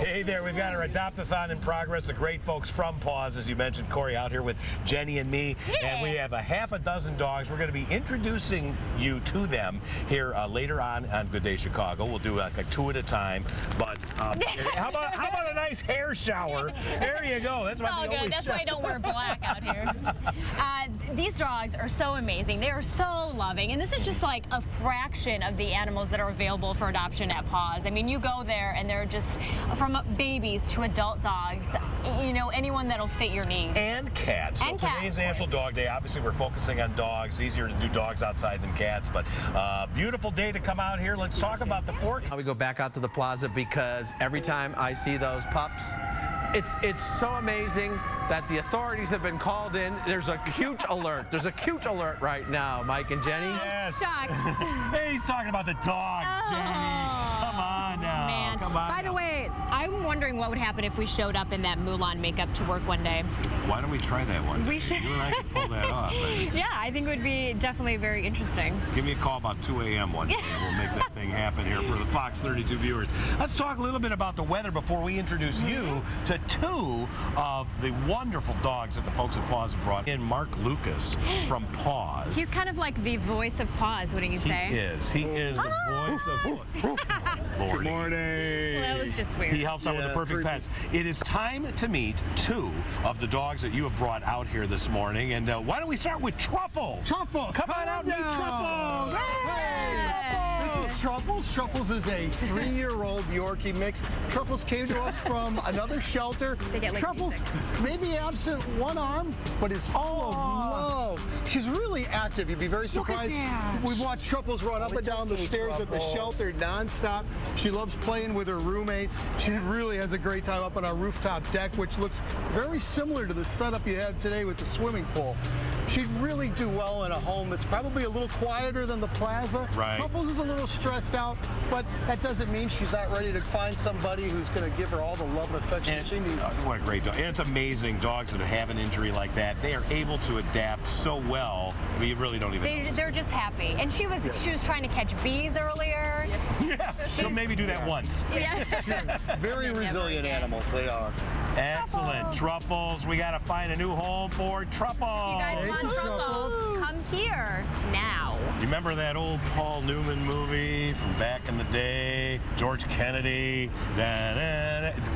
Hey there, we've got our Adopt-a-thon in progress. The great folks from Paws, as you mentioned, Corey, out here with Jenny and me. Yeah. And we have a half a dozen dogs. We're going to be introducing you to them here later on Good Day Chicago. We'll do like 2 at a time. But how about a nice hair shower? There you go. That's all good. That's why I don't wear black out here. These dogs are so amazing. They are so loving. And this is just like a fraction of the animals that are available for adoption at Paws. I mean, you go there and they're just from babies to adult dogs, you know, anyone that'll fit your needs. And cats. So today's National Dog Day. Obviously, we're focusing on dogs. Easier to do dogs outside than cats, but beautiful day to come out here. Let's talk about the fork. We go back out to the plaza because every time I see those pups, it's so amazing that the authorities have been called in. There's a cute alert. There's a cute alert right now, Mike and Jenny. Yes. Shucks. Hey, he's talking about the dogs, Jenny. Come on now. Man. Come on. By the way, I'm wondering what would happen if we showed up in that Mulan makeup to work one day. Why don't we try that one? We should. You and I can pull that off. Right? Yeah, I think it would be definitely very interesting. Give me a call about 2 a.m. one day, and we'll make that thing happen here for the Fox 32 viewers. Let's talk a little bit about the weather before we introduce you to 2 of the wonderful dogs that the folks at Paws have brought in. Mark Lucas from Paws. He's kind of like the voice of Paws, wouldn't you say? He is. He is the voice of Good morning. Well, that was just weird. He helps out with the perfect pets. It is time to meet 2 of the dogs that you have brought out here this morning. And why don't we start with Truffles? Truffles. Come on out and meet Truffles. Hey! This is Truffles. Truffles is a 3-year-old Yorkie mix. Truffles came to us from another shelter. They get like Truffles may be absent one arm, but is full of love. She's really active. You'd be very surprised. We've watched Truffles run up and down the stairs at the shelter nonstop. She loves playing with her roommates. She really has a great time up on our rooftop deck, which looks very similar to the setup you have today with the swimming pool. She'd really do well in a home that's probably a little quieter than the plaza. Right. Truffles is a little stressed out, but that doesn't mean she's not ready to find somebody who's going to give her all the love and affection she needs. What a great dog. And it's amazing, dogs that have an injury like that, they are able to adapt so well. I mean, you really don't even They're just happy. And she was trying to catch bees earlier. Yeah, so maybe do that once. Yeah. Very resilient animals, they are. Excellent. Truffles. We got to find a new home for Truffles. You guys want Truffles? Come here now. You remember that old Paul Newman movie from back in the day? George Kennedy.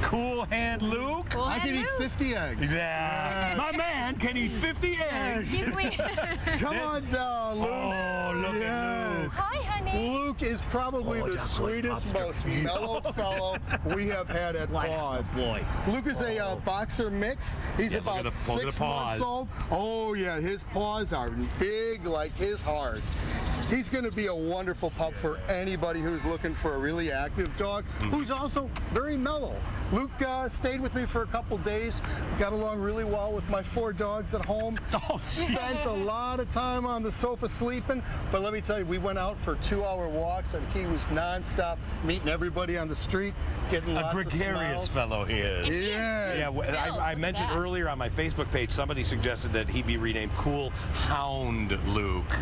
Cool Hand Luke. Cool I Hand can eat Luke. 50 eggs. Yeah. My man can eat 50 eggs. Come on down, Luke. Oh, look at Luke. Hi, honey. Luke is probably the sweetest, most mellow fellow we have had at Paws. Boy. Luke is a boxer mix. He's about 6 months old. Oh yeah, his paws are big like his heart. He's going to be a wonderful pup for anybody who's looking for a really active dog, who's also very mellow. Luke stayed with me for a couple days, got along really well with my 4 dogs at home, spent a lot of time on the sofa sleeping, but let me tell you, we went out for 2-hour walks and he was nonstop meeting everybody on the street, getting lots of gregarious smiles. fellow he is. Yes. Yeah, I mentioned earlier on my Facebook page, somebody suggested that he be renamed Cool Hound Luke,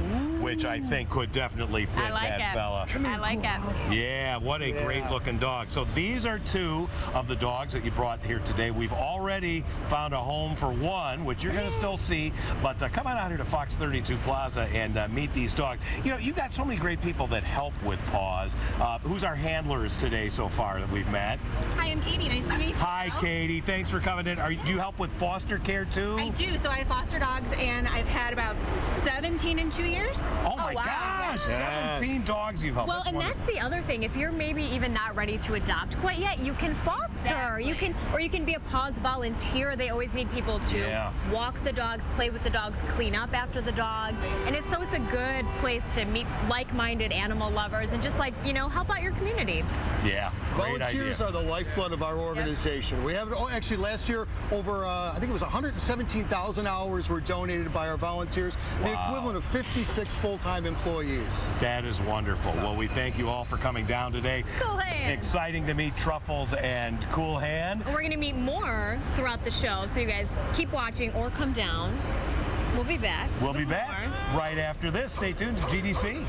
which I think could definitely fit that fella. I like it. Yeah, what a great looking dog. So these are 2 of the dogs that you brought here today. We've already found a home for 1, which you're going to still see, but come on out here to Fox 32 Plaza and meet these dogs. You know, you got so many great people that help with Paws. Who's our handlers today so far that we've met? Hi, I'm Katie. Nice to meet you. Hi, Katie. Thanks for coming in. Do you help with foster care too? I do. So I foster dogs, and I've had about 17 in 2 years. Oh my wow. gosh! 17 dogs you've helped. Well, and that's the other thing. If you're maybe even not ready to adopt quite yet, you can foster. You can be a Paws volunteer. They always need people to walk the dogs, play with the dogs, clean up after the dogs, and it's a good place to meet like-minded animal lovers and just help out your community. Yeah, great Volunteers idea. are the lifeblood of our organization. We have actually last year over I think it was 117,000 hours were donated by our volunteers, the equivalent of 56 full-time employees. That is wonderful. Well, we thank you all for coming down today. Cool Hand. Exciting to meet Truffles and Cool Hand. We're going to meet more throughout the show, so you guys keep watching or come down. We'll be back. We'll be back right after this. Stay tuned to GDC.